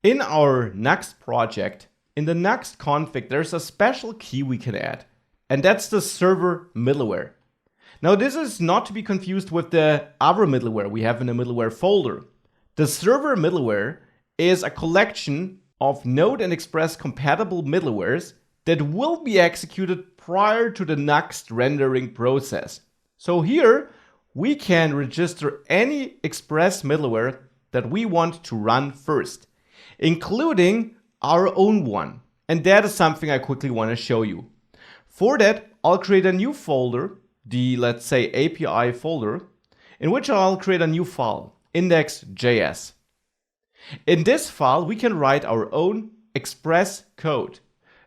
In our next project, in the next config, there's a special key we can add, and that's the server middleware. Now, this is not to be confused with the other middleware we have in the middleware folder. The server middleware is a collection of Node and Express compatible middlewares that will be executed prior to the next rendering process. So here we can register any Express middleware that we want to run first, including our own one. And that is something I quickly want to show you. For that, I'll create a new folder, the, let's say, API folder, in which I'll create a new file, index.js. In this file, we can write our own Express code.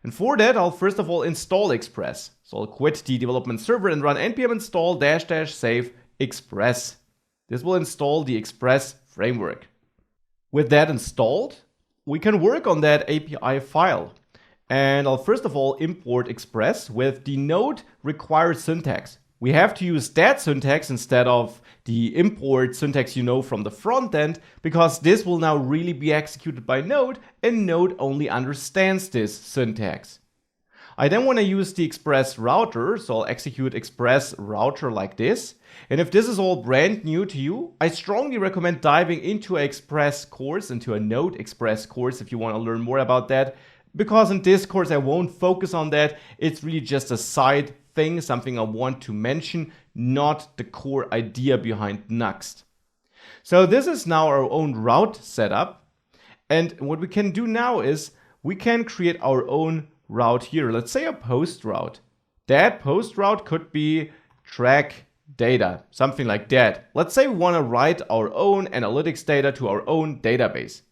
And for that, I'll first of all install Express. So I'll quit the development server and run npm install --save Express. This will install the Express framework. With that installed, we can work on that API file. And I'll first of all import Express with the Node required syntax. We have to use that syntax instead of the import syntax you know from the front end, because this will now really be executed by Node, and Node only understands this syntax. I then want to use the Express router, so I'll execute Express router like this. And if this is all brand new to you, I strongly recommend diving into an Express course, into a Node Express course if you want to learn more about that. Because in this course I won't focus on that, it's really just a side thing, something I want to mention, not the core idea behind Next. So this is now our own route setup. And what we can do now is we can create our own route here. Let's say a post route. That post route could be track data, something like that. Let's say we want to write our own analytics data to our own database.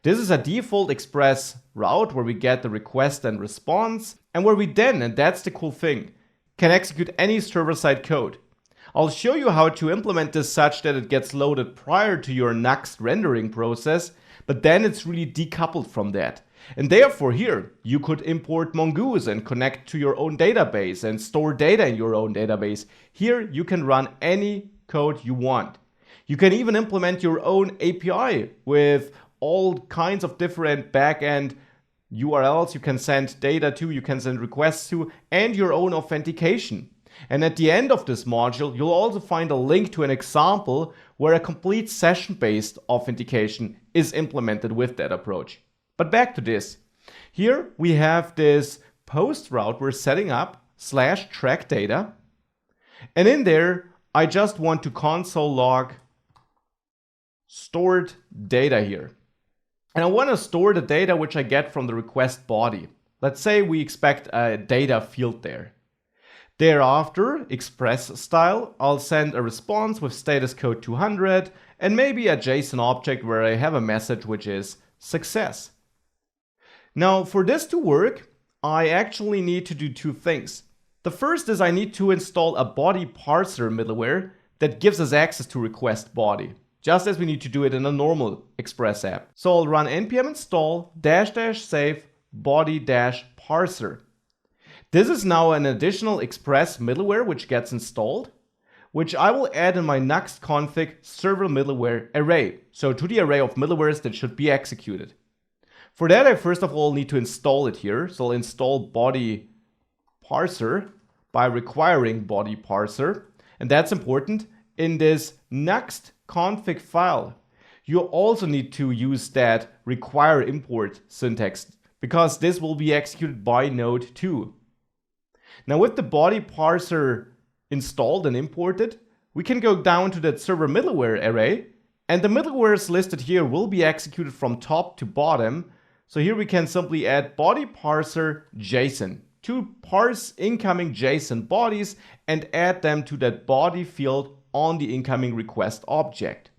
This is a default Express route where we get the request and response, and where we then, and that's the cool thing, can execute any server-side code. I'll show you how to implement this such that it gets loaded prior to your next rendering process, but then it's really decoupled from that. And therefore here, you could import Mongoose and connect to your own database and store data in your own database. Here you can run any code you want. You can even implement your own API with all kinds of different backend URLs you can send data to, you can send requests to, and your own authentication. And at the end of this module, you'll also find a link to an example where a complete session-based authentication is implemented with that approach. But back to this. Here we have this post route we're setting up /track data. And in there, I just want to console log stored data here. And I want to store the data which I get from the request body. Let's say we expect a data field there. Thereafter, Express style, I'll send a response with status code 200 and maybe a JSON object where I have a message which is success. Now, for this to work, I actually need to do two things. The first is I need to install a body parser middleware that gives us access to request body, just as we need to do it in a normal Express app. So I'll run npm install --save body-parser. This is now an additional Express middleware which gets installed, which I will add in my next config server middleware array. So to the array of middlewares that should be executed. For that, I first of all need to install it here. So I'll install body parser by requiring body parser. And that's important. In this next config file, you also need to use that require import syntax, because this will be executed by Node too. Now with the body parser installed and imported, we can go down to that server middleware array, and the middlewares listed here will be executed from top to bottom. So here we can simply add body parser JSON to parse incoming JSON bodies and add them to that body field on the incoming request object.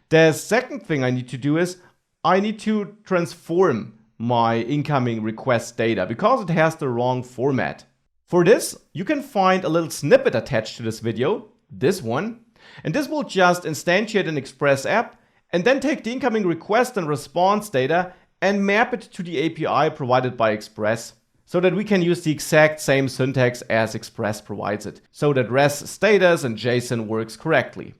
The second thing I need to do is I need to transform my incoming request data because it has the wrong format. For this, you can find a little snippet attached to this video, this one, and this will just instantiate an Express app and then take the incoming request and response data and map it to the API provided by Express, so that we can use the exact same syntax as Express provides it, so that REST status and JSON works correctly.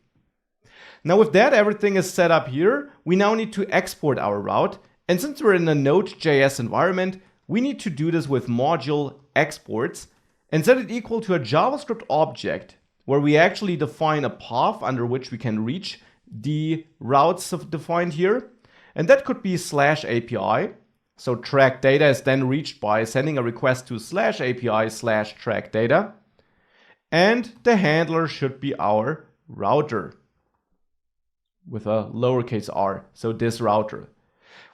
Now with that, everything is set up here. We now need to export our route. And since we're in a Node.js environment, we need to do this with module exports and set it equal to a JavaScript object where we actually define a path under which we can reach the routes defined here. And that could be /API. So track data is then reached by sending a request to /API/track data. And the handler should be our router with a lowercase r, so this router.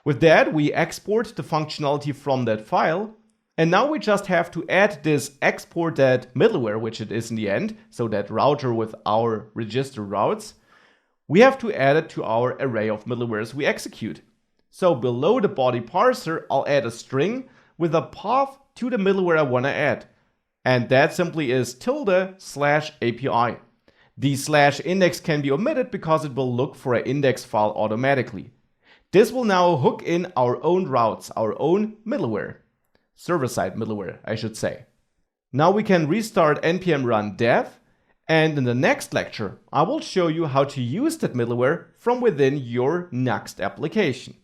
With that, we export the functionality from that file. And now we just have to add this export middleware, which it is in the end, so that router with our register routes. We have to add it to our array of middlewares we execute. So below the body parser, I'll add a string with a path to the middleware I want to add. And that simply is tilde/API. The /index can be omitted because it will look for an index file automatically. This will now hook in our own routes, our own middleware. Server-side middleware, I should say. Now we can restart npm run dev, and in the next lecture, I will show you how to use that middleware from within your Next application.